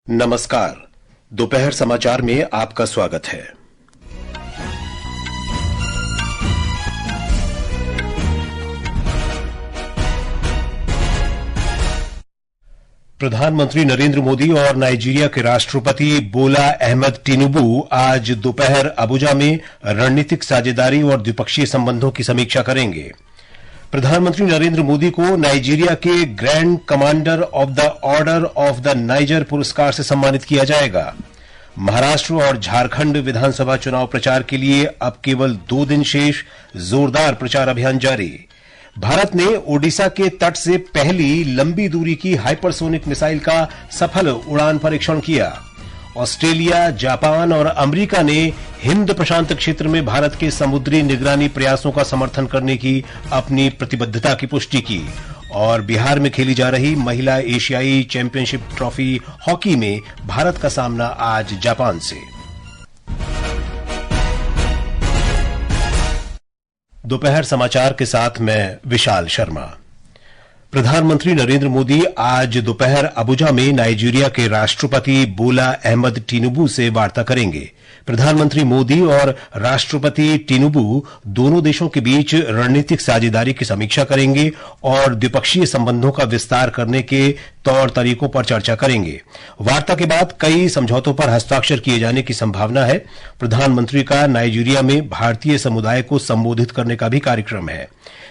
नमस्कार। दोपहर समाचार में आपका स्वागत है। प्रधानमंत्री नरेंद्र मोदी और नाइजीरिया के राष्ट्रपति बोला अहमद टिनुबू आज दोपहर अबुजा में रणनीतिक साझेदारी और द्विपक्षीय संबंधों की समीक्षा करेंगे। प्रधानमंत्री नरेंद्र मोदी को नाइजीरिया के grand commander of the order of the niger पुरस्कार से सम्मानित किया जाएगा। महाराष्ट्र और झारखंड विधानसभा चुनाव प्रचार के लिए अब केवल 2 दिन शेष, जोरदार प्रचार अभियान जारी। भारत ने ओडिशा के तट से पहली लंबी दूरी की हाइपरसोनिक मिसाइल का सफल उड़ान परीक्षण किया। ऑस्ट्रेलिया, जापान और अमेरिका ने हिंद प्रशांत क्षेत्र में भारत के समुद्री निगरानी प्रयासों का समर्थन करने की अपनी प्रतिबद्धता की पुष्टि की। और बिहार में खेली जा रही महिला एशियाई चैंपियनशिप ट्रॉफी हॉकी में भारत का सामना आज जापान से। दोपहर समाचार के साथ मैं विशाल शर्मा। प्रधानमंत्री नरेंद्र मोदी आज दोपहर अबुजा में नाइजीरिया के राष्ट्रपति बोला अहमद टिनुबू से वार्ता करेंगे। प्रधानमंत्री मोदी और राष्ट्रपति टिनुबू दोनों देशों के बीच रणनीतिक साझेदारी की समीक्षा करेंगे और द्विपक्षीय संबंधों का विस्तार करने के तौर तरीकों पर चर्चा करेंगे। वार्ता के बाद कई समझौतों पर हस्ताक्षर किए जाने की संभावना है। प्रधानमंत्री का नाइजीरिया में भारतीय समुदाय को संबोधित करने का भी कार्यक्रम है।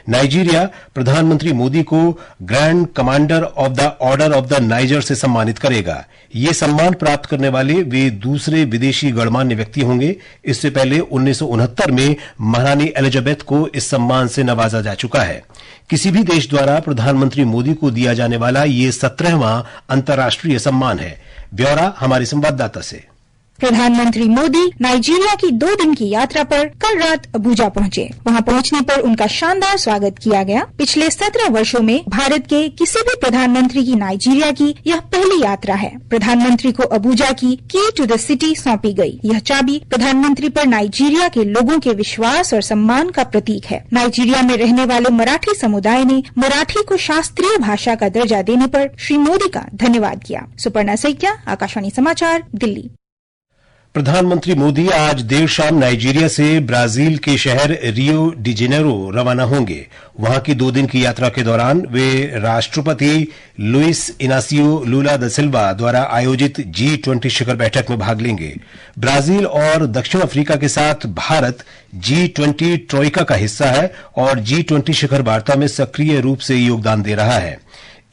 नाइजीरिया प्रधानमंत्री मोदी को grand commander of the order of the niger से सम्मानित करेगा। ये सम्मान प्राप्त करने वाले वे दूसरे विदेशी गणमान्य व्यक्ति होंगे। इससे पहले 1969 में महारानी एलिजाबेथ को इस सम्मान से नवाजा जा चुका है। किसी भी देश द्वारा प्रधानमंत्री मोदी को दिया जाने वाला ये 17वां अंतर्राष्ट्रीय सम्मान है। ब्यौरा हमारे संवाददाता से। प्रधानमंत्री मोदी नाइजीरिया की 2 दिन की यात्रा पर कल रात अबुजा पहुंचे। वहां पहुंचने पर उनका शानदार स्वागत किया गया। पिछले 17 वर्षों में भारत के किसी भी प्रधानमंत्री की नाइजीरिया की यह पहली यात्रा है। प्रधानमंत्री को अबुजा की टू द सिटी सौंपी गई। यह चाबी प्रधानमंत्री पर नाइजीरिया के लोगों के विश्वास और सम्मान का प्रतीक है। नाइजीरिया में रहने वाले मराठी समुदाय ने मराठी को शास्त्रीय भाषा का दर्जा देने पर श्री मोदी का धन्यवाद किया। सुपर्णा सैकिया, आकाशवाणी समाचार, दिल्ली। प्रधानमंत्री मोदी आज देर शाम नाइजीरिया से ब्राजील के शहर रियो डी जेनेरो रवाना होंगे। वहां की 2 दिन की यात्रा के दौरान वे राष्ट्रपति लुइस इनासियो लुला दा सिल्वा द्वारा आयोजित G20 शिखर बैठक में भाग लेंगे। ब्राजील और दक्षिण अफ्रीका के साथ भारत G20 ट्रोइका का हिस्सा है और G20 शिखर वार्ता में सक्रिय रूप से योगदान दे रहा है।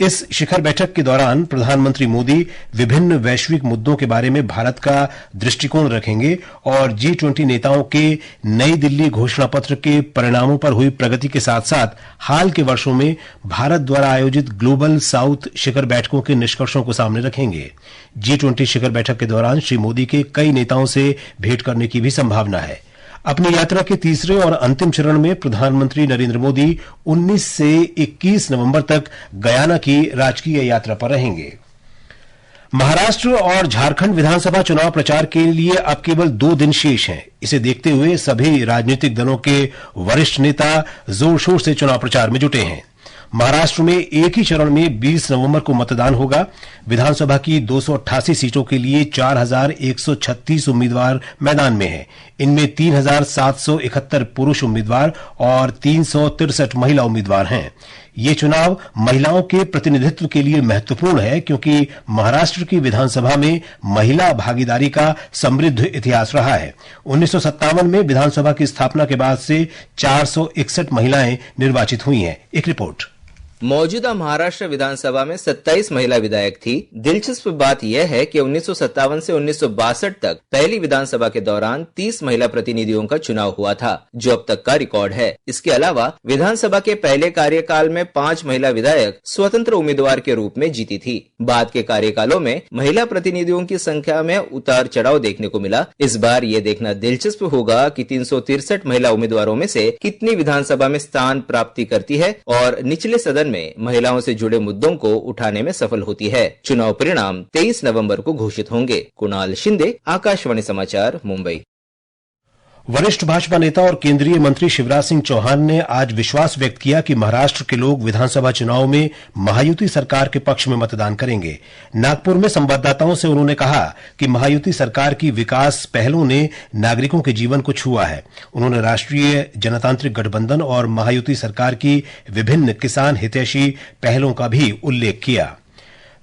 इस शिखर बैठक के दौरान प्रधानमंत्री मोदी विभिन्न वैश्विक मुद्दों के बारे में भारत का दृष्टिकोण रखेंगे और G20 नेताओं के नई दिल्ली घोषणा पत्र के परिणामों पर हुई प्रगति के साथ साथ हाल के वर्षों में भारत द्वारा आयोजित ग्लोबल साउथ शिखर बैठकों के निष्कर्षों को सामने रखेंगे। G20 शिखर बैठक के दौरान श्री मोदी के कई नेताओं से भेंट करने की भी संभावना है। अपनी यात्रा के तीसरे और अंतिम चरण में प्रधानमंत्री नरेंद्र मोदी 19 से 21 नवंबर तक गयाना की राजकीय यात्रा पर रहेंगे। महाराष्ट्र और झारखंड विधानसभा चुनाव प्रचार के लिए अब केवल 2 दिन शेष हैं। इसे देखते हुए सभी राजनीतिक दलों के वरिष्ठ नेता जोर शोर से चुनाव प्रचार में जुटे हैं। महाराष्ट्र में एक ही चरण में 20 नवंबर को मतदान होगा। विधानसभा की 288 सीटों के लिए 4136 उम्मीदवार मैदान में हैं। इनमें 3771 पुरुष उम्मीदवार और 363 महिला उम्मीदवार हैं। ये चुनाव महिलाओं के प्रतिनिधित्व के लिए महत्वपूर्ण है क्योंकि महाराष्ट्र की विधानसभा में महिला भागीदारी का समृद्ध इतिहास रहा है। 1957 में विधानसभा की स्थापना के बाद से 461 महिलाएं निर्वाचित हुई हैं। एक रिपोर्ट। मौजूदा महाराष्ट्र विधानसभा में 27 महिला विधायक थी। दिलचस्प बात यह है कि 1957 से 1962 तक पहली विधानसभा के दौरान 30 महिला प्रतिनिधियों का चुनाव हुआ था, जो अब तक का रिकॉर्ड है। इसके अलावा विधानसभा के पहले कार्यकाल में 5 महिला विधायक स्वतंत्र उम्मीदवार के रूप में जीती थी। बाद के कार्यकालों में महिला प्रतिनिधियों की संख्या में उतार चढ़ाव देखने को मिला। इस बार ये देखना दिलचस्प होगा कि 363 महिला उम्मीदवारों में से कितनी विधानसभा में स्थान प्राप्ति करती है और निचले सदन में महिलाओं से जुड़े मुद्दों को उठाने में सफल होती है। चुनाव परिणाम 23 नवंबर को घोषित होंगे। कुणाल शिंदे, आकाशवाणी समाचार, मुंबई। वरिष्ठ भाजपा नेता और केंद्रीय मंत्री शिवराज सिंह चौहान ने आज विश्वास व्यक्त किया कि महाराष्ट्र के लोग विधानसभा चुनाव में महायुति सरकार के पक्ष में मतदान करेंगे। नागपुर में संवाददाताओं से उन्होंने कहा कि महायुति सरकार की विकास पहलों ने नागरिकों के जीवन को छुआ है। उन्होंने राष्ट्रीय जनतांत्रिक गठबंधन और महायुति सरकार की विभिन्न किसान हितैषी पहलों का भी उल्लेख किया।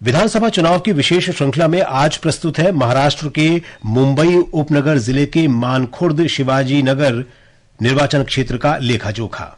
विधानसभा चुनाव की विशेष श्रृंखला में आज प्रस्तुत है महाराष्ट्र के मुंबई उपनगर जिले के मानखुर्द शिवाजी नगर निर्वाचन क्षेत्र का लेखा जोखा।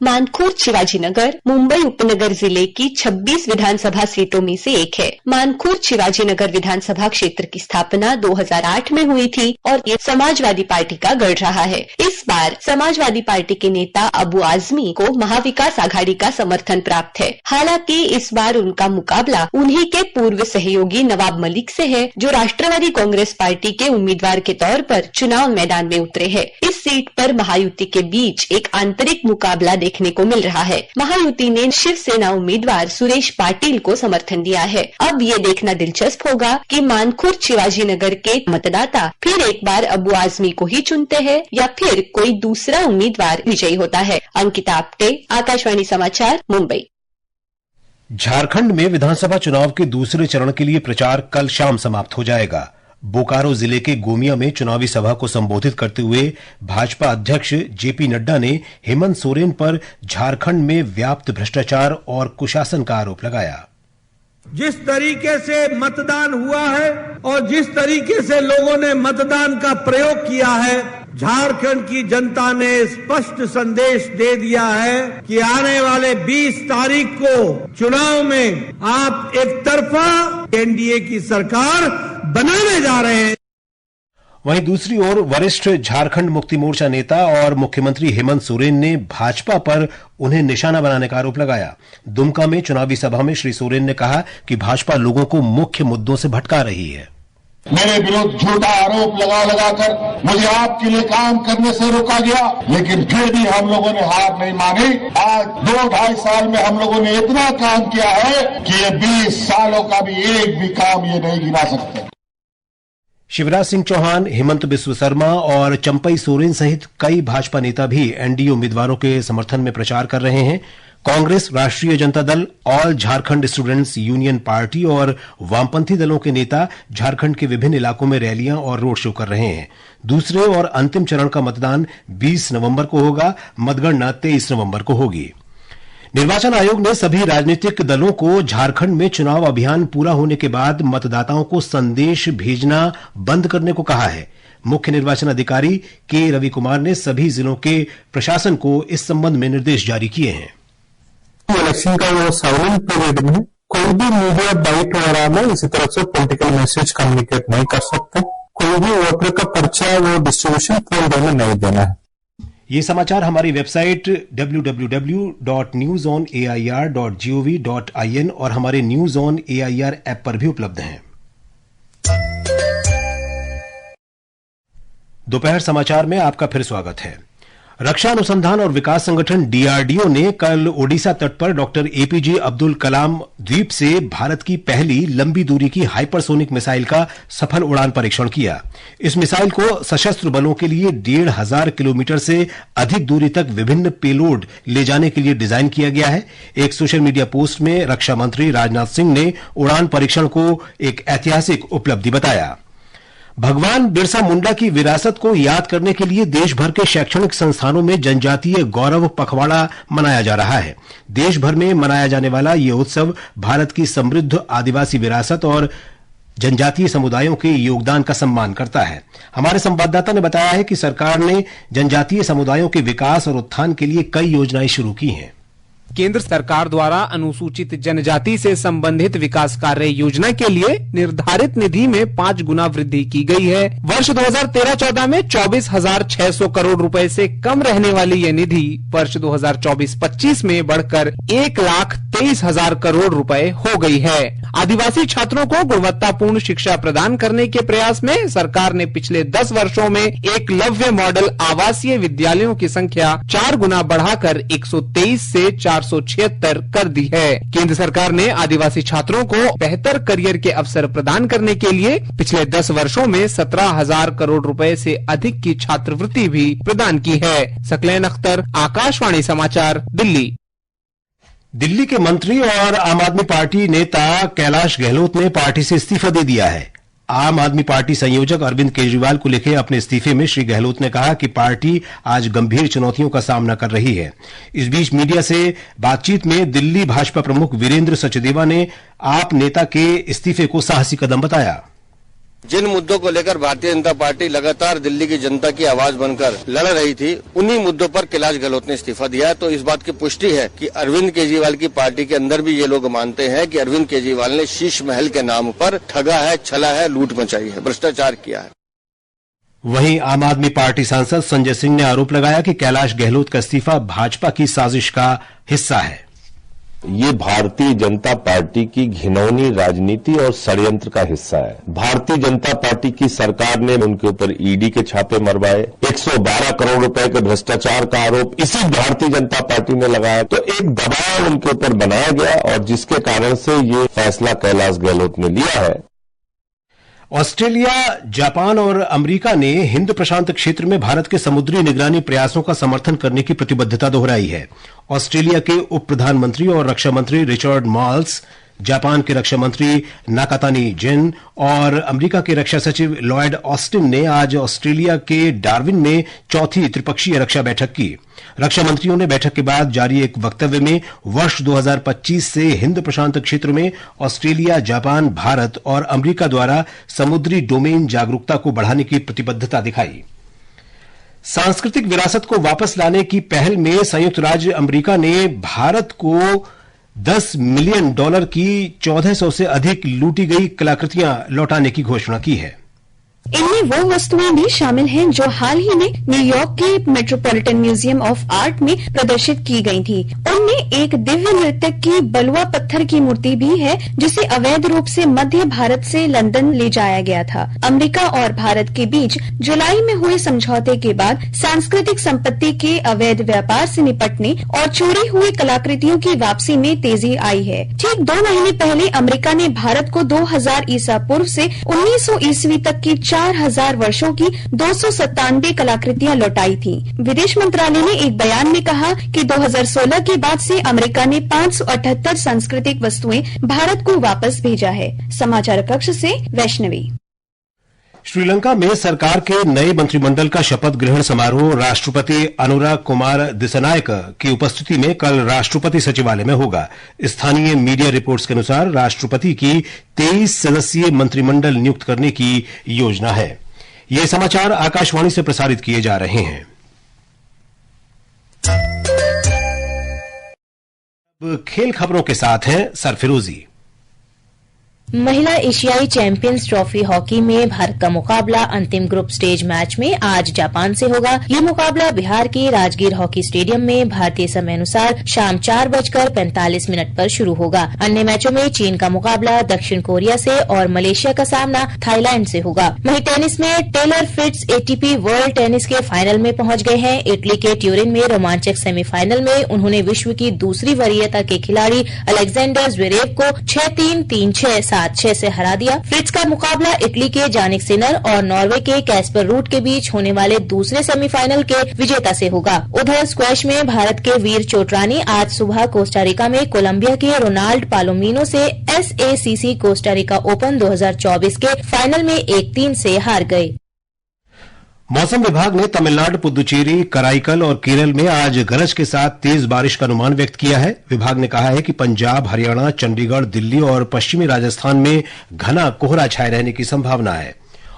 मानखुर्द शिवाजीनगर मुंबई उपनगर जिले की 26 विधानसभा सीटों में से एक है। मानखुर्द शिवाजीनगर विधानसभा क्षेत्र की स्थापना 2008 में हुई थी और ये समाजवादी पार्टी का गढ़ रहा है। इस बार समाजवादी पार्टी के नेता अबू आजमी को महाविकास आघाड़ी का समर्थन प्राप्त है। हालांकि इस बार उनका मुकाबला उन्हीं के पूर्व सहयोगी नवाब मलिक से है, जो राष्ट्रवादी कांग्रेस पार्टी के उम्मीदवार के तौर पर चुनाव मैदान में उतरे हैं। इस सीट पर महायुति के बीच एक आंतरिक मुकाबला देखने को मिल रहा है। महायुति ने शिवसेना उम्मीदवार सुरेश पाटिल को समर्थन दिया है। अब ये देखना दिलचस्प होगा कि मानखुर्द शिवाजीनगर के मतदाता फिर एक बार अबू आजमी को ही चुनते हैं या फिर कोई दूसरा उम्मीदवार विजयी होता है। अंकिता आप्टे, आकाशवाणी समाचार, मुंबई। झारखंड में विधानसभा चुनाव के दूसरे चरण के लिए प्रचार कल शाम समाप्त हो जाएगा। बोकारो जिले के गोमिया में चुनावी सभा को संबोधित करते हुए भाजपा अध्यक्ष जेपी नड्डा ने हेमंत सोरेन पर झारखंड में व्याप्त भ्रष्टाचार और कुशासन का आरोप लगाया। जिस तरीके से मतदान हुआ है और जिस तरीके से लोगों ने मतदान का प्रयोग किया है, झारखंड की जनता ने स्पष्ट संदेश दे दिया है कि आने वाले 20 तारीख को चुनाव में आप एक तरफा एनडीए की सरकार बनाने जा रहे हैं। वहीं दूसरी ओर वरिष्ठ झारखंड मुक्ति मोर्चा नेता और मुख्यमंत्री हेमंत सोरेन ने भाजपा पर उन्हें निशाना बनाने का आरोप लगाया। दुमका में चुनावी सभा में श्री सोरेन ने कहा कि भाजपा लोगों को मुख्य मुद्दों से भटका रही है। मेरे विरुद्ध झूठा आरोप लगाकर मुझे आपके लिए काम करने से रोका गया, लेकिन फिर भी हम लोगों ने हार नहीं मानी। आज 2-2.5 साल में हम लोगों ने इतना काम किया है कि ये 20 सालों का भी एक भी काम ये नहीं गिना सकते। शिवराज सिंह चौहान, हेमंत बिस्व शर्मा और चंपई सोरेन सहित कई भाजपा नेता भी एनडीए उम्मीदवारों के समर्थन में प्रचार कर रहे हैं। कांग्रेस, राष्ट्रीय Janata Dal, all Jharkhand students union party और वामपंथी दलों के नेता झारखंड के विभिन्न इलाकों में रैलियां और रोड शो कर रहे हैं। दूसरे और अंतिम चरण का मतदान 20 नवंबर को होगा। मतगणना 23 नवंबर को होगी। निर्वाचन आयोग ने सभी राजनीतिक दलों को झारखंड में चुनाव अभियान पूरा होने के बाद मतदाताओं को संदेश भेजना बंद करने को कहा है। मुख्य निर्वाचन अधिकारी के रवि कुमार ने सभी जिलों के प्रशासन को इस संबंध में निर्देश जारी किए हैं। इलेक्शन का वो साइलेंट पीरियड में कोई भी मीडिया बाइट वगैरह में इसी तरफ से पॉलिटिकल मैसेज कम्युनिकेट नहीं कर सकते। कोई भी वोटर का पर्चा वो डिस्ट्रीब्यूशन फोल्डर में नहीं देना है। ये समाचार हमारी वेबसाइट www.newsonair.gov.in और हमारे न्यूज ऑन एआईआर ऐप पर भी उपलब्ध हैं। दोपहर समाचार में आपका फिर स्वागत है। रक्षा अनुसंधान और विकास संगठन डीआरडीओ ने कल ओडिशा तट पर डॉक्टर एपीजे अब्दुल कलाम द्वीप से भारत की पहली लंबी दूरी की हाइपरसोनिक मिसाइल का सफल उड़ान परीक्षण किया। इस मिसाइल को सशस्त्र बलों के लिए 1,500 किलोमीटर से अधिक दूरी तक विभिन्न पेलोड ले जाने के लिए डिजाइन किया गया है। एक सोशल मीडिया पोस्ट में रक्षा मंत्री राजनाथ सिंह ने उड़ान परीक्षण को एक ऐतिहासिक उपलब्धि बताया। भगवान बिरसा मुंडा की विरासत को याद करने के लिए देश भर के शैक्षणिक संस्थानों में जनजातीय गौरव पखवाड़ा मनाया जा रहा है। देश भर में मनाया जाने वाला ये उत्सव भारत की समृद्ध आदिवासी विरासत और जनजातीय समुदायों के योगदान का सम्मान करता है। हमारे संवाददाता ने बताया है कि सरकार ने जनजातीय समुदायों के विकास और उत्थान के लिए कई योजनाएं शुरू की हैं। केंद्र सरकार द्वारा अनुसूचित जनजाति से संबंधित विकास कार्य योजना के लिए निर्धारित निधि में 5 गुना वृद्धि की गई है। वर्ष 2013-14 में 24,600 करोड़ रुपए से कम रहने वाली यह निधि वर्ष 2024-25 में बढ़कर 1,13,000 23,000 करोड़ रुपए हो गई है। आदिवासी छात्रों को गुणवत्तापूर्ण शिक्षा प्रदान करने के प्रयास में सरकार ने पिछले 10 वर्षों में एकलव्य मॉडल आवासीय विद्यालयों की संख्या 4 गुना बढ़ाकर 123 से 476 कर दी है। केंद्र सरकार ने आदिवासी छात्रों को बेहतर करियर के अवसर प्रदान करने के लिए पिछले 10 वर्षों में 17,000 करोड़ रुपए से अधिक की छात्रवृत्ति भी प्रदान की है। सकलैन अख्तर, आकाशवाणी समाचार, दिल्ली। दिल्ली के मंत्री और आम आदमी पार्टी नेता कैलाश गहलोत ने पार्टी से इस्तीफा दे दिया है। आम आदमी पार्टी संयोजक अरविंद केजरीवाल को लिखे अपने इस्तीफे में श्री गहलोत ने कहा कि पार्टी आज गंभीर चुनौतियों का सामना कर रही है। इस बीच मीडिया से बातचीत में दिल्ली भाजपा प्रमुख वीरेंद्र सचदेवा ने आप नेता के इस्तीफे को साहसी कदम बताया। जिन मुद्दों को लेकर भारतीय जनता पार्टी लगातार दिल्ली की जनता की आवाज बनकर लड़ रही थी, उन्हीं मुद्दों पर कैलाश गहलोत ने इस्तीफा दिया। तो इस बात की पुष्टि है कि अरविंद केजरीवाल की पार्टी के अंदर भी ये लोग मानते हैं कि अरविंद केजरीवाल ने शीश महल के नाम पर ठगा है, छला है, लूट मचाई है, भ्रष्टाचार किया है। वहीं आम आदमी पार्टी सांसद संजय सिंह ने आरोप लगाया कि कैलाश गहलोत का इस्तीफा भाजपा की साजिश का हिस्सा है। ये भारतीय जनता पार्टी की घिनौनी राजनीति और षड्यंत्र का हिस्सा है। भारतीय जनता पार्टी की सरकार ने उनके ऊपर ईडी के छापे मरवाए, 112 करोड़ रुपए के भ्रष्टाचार का आरोप इसी भारतीय जनता पार्टी ने लगाया। तो एक दबाव उनके ऊपर बनाया गया और जिसके कारण से ये फैसला कैलाश गहलोत ने लिया है। ऑस्ट्रेलिया, जापान और अमेरिका ने हिंद प्रशांत क्षेत्र में भारत के समुद्री निगरानी प्रयासों का समर्थन करने की प्रतिबद्धता दोहराई है। ऑस्ट्रेलिया के उप प्रधानमंत्री और रक्षा मंत्री रिचर्ड मार्ल्स, जापान के रक्षा मंत्री नाकातानी जिन और अमेरिका के रक्षा सचिव लॉयड ऑस्टिन ने आज ऑस्ट्रेलिया के डार्विन में चौथी त्रिपक्षीय रक्षा बैठक की। रक्षा मंत्रियों ने बैठक के बाद जारी एक वक्तव्य में वर्ष 2025 से हिंद प्रशांत क्षेत्र में ऑस्ट्रेलिया, जापान, भारत और अमेरिका द्वारा समुद्री डोमेन जागरूकता को बढ़ाने की प्रतिबद्धता दिखाई। सांस्कृतिक विरासत को वापस लाने की पहल में संयुक्त राज्य अमेरिका ने भारत को $10 मिलियन की 1400 से अधिक लूटी गई कलाकृतियां लौटाने की घोषणा की है। इनमें वो वस्तुएं भी शामिल हैं जो हाल ही में न्यूयॉर्क के मेट्रोपॉलिटन म्यूजियम ऑफ आर्ट में प्रदर्शित की गई थी। उनमें एक दिव्य नृत्यक की बलुआ पत्थर की मूर्ति भी है जिसे अवैध रूप से मध्य भारत से लंदन ले जाया गया था। अमेरिका और भारत के बीच जुलाई में हुए समझौते के बाद सांस्कृतिक संपत्ति के अवैध व्यापार से निपटने और चोरी हुई कलाकृतियों की वापसी में तेजी आई है। ठीक 2 महीने पहले अमेरिका ने भारत को 2000 ईसा पूर्व से 1900 ईस्वी तक की 4000 वर्षों की 297 कलाकृतियां लौटाई थी। विदेश मंत्रालय ने एक बयान में कहा कि 2016 के बाद से अमेरिका ने 578 सांस्कृतिक वस्तुएं भारत को वापस भेजा है। समाचार कक्ष से वैष्णवी। श्रीलंका में सरकार के नए मंत्रिमंडल का शपथ ग्रहण समारोह राष्ट्रपति अनुराग कुमार दिसनायक की उपस्थिति में कल राष्ट्रपति सचिवालय में होगा। स्थानीय मीडिया रिपोर्ट्स के अनुसार राष्ट्रपति की 23 सदस्यीय मंत्रिमंडल नियुक्त करने की योजना है। ये समाचार आकाशवाणी से प्रसारित किए जा रहे हैं। अब खेल खबरों के साथ हैं सरफिरोजी। महिला एशियाई चैंपियंस ट्रॉफी हॉकी में भारत का मुकाबला अंतिम ग्रुप स्टेज मैच में आज जापान से होगा। ये मुकाबला बिहार के राजगीर हॉकी स्टेडियम में भारतीय समय अनुसार शाम 4:45 पर शुरू होगा। अन्य मैचों में चीन का मुकाबला दक्षिण कोरिया से और मलेशिया का सामना थाईलैंड से होगा। वहीं टेनिस में Taylor Fritz ATP world tennis के फाइनल में पहुंच गए हैं। इटली के ट्यूरिन में रोमांचक सेमीफाइनल में उन्होंने विश्व की दूसरी वरीयता के खिलाड़ी अलेक्जेंडर ज्वेरेव को 6-3, 3-6, 7-6 से हरा दिया। फ्रिट्ज का मुकाबला इटली के जानिक सिनर और नॉर्वे के कैस्पर रूट के बीच होने वाले दूसरे सेमीफाइनल के विजेता से होगा। उधर स्क्वैश में भारत के वीर चोटरानी आज सुबह कोस्टारिका में कोलंबिया के रोनाल्ड पालोमिनो से SACC कोस्टारिका ओपन 2024 के फाइनल में 1-3 से हार गए। मौसम विभाग ने तमिलनाडु, पुदुचेरी, कराईकल और केरल में आज गरज के साथ तेज बारिश का अनुमान व्यक्त किया है। विभाग ने कहा है कि पंजाब, हरियाणा, चंडीगढ़, दिल्ली और पश्चिमी राजस्थान में घना कोहरा छाए रहने की संभावना है।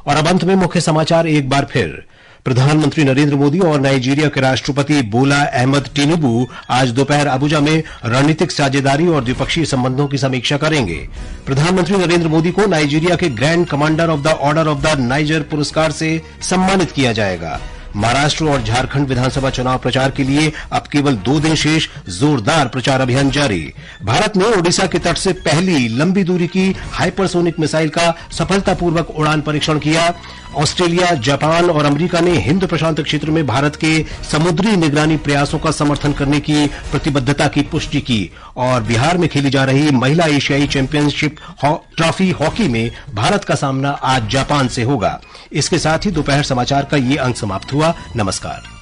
और अब अंत में मुख्य समाचार एक बार फिर। प्रधानमंत्री नरेंद्र मोदी और नाइजीरिया के राष्ट्रपति बोला अहमद टिनुबू आज दोपहर अबुजा में रणनीतिक साझेदारी और द्विपक्षीय संबंधों की समीक्षा करेंगे। प्रधानमंत्री नरेंद्र मोदी को नाइजीरिया के grand commander of the order of the niger पुरस्कार से सम्मानित किया जाएगा। महाराष्ट्र और झारखंड विधानसभा चुनाव प्रचार के लिए अब केवल 2 दिन शेष, जोरदार प्रचार अभियान जारी। भारत ने ओडिशा के तट से पहली लंबी दूरी की हाइपरसोनिक मिसाइल का सफलतापूर्वक उड़ान परीक्षण किया। ऑस्ट्रेलिया, जापान और अमेरिका ने हिंद प्रशांत क्षेत्र में भारत के समुद्री निगरानी प्रयासों का समर्थन करने की प्रतिबद्धता की पुष्टि की। और बिहार में खेली जा रही महिला एशियाई चैंपियनशिप ट्रॉफी हॉकी में भारत का सामना आज जापान से होगा। इसके साथ ही दोपहर समाचार का ये अंक समाप्त हुआ। नमस्कार।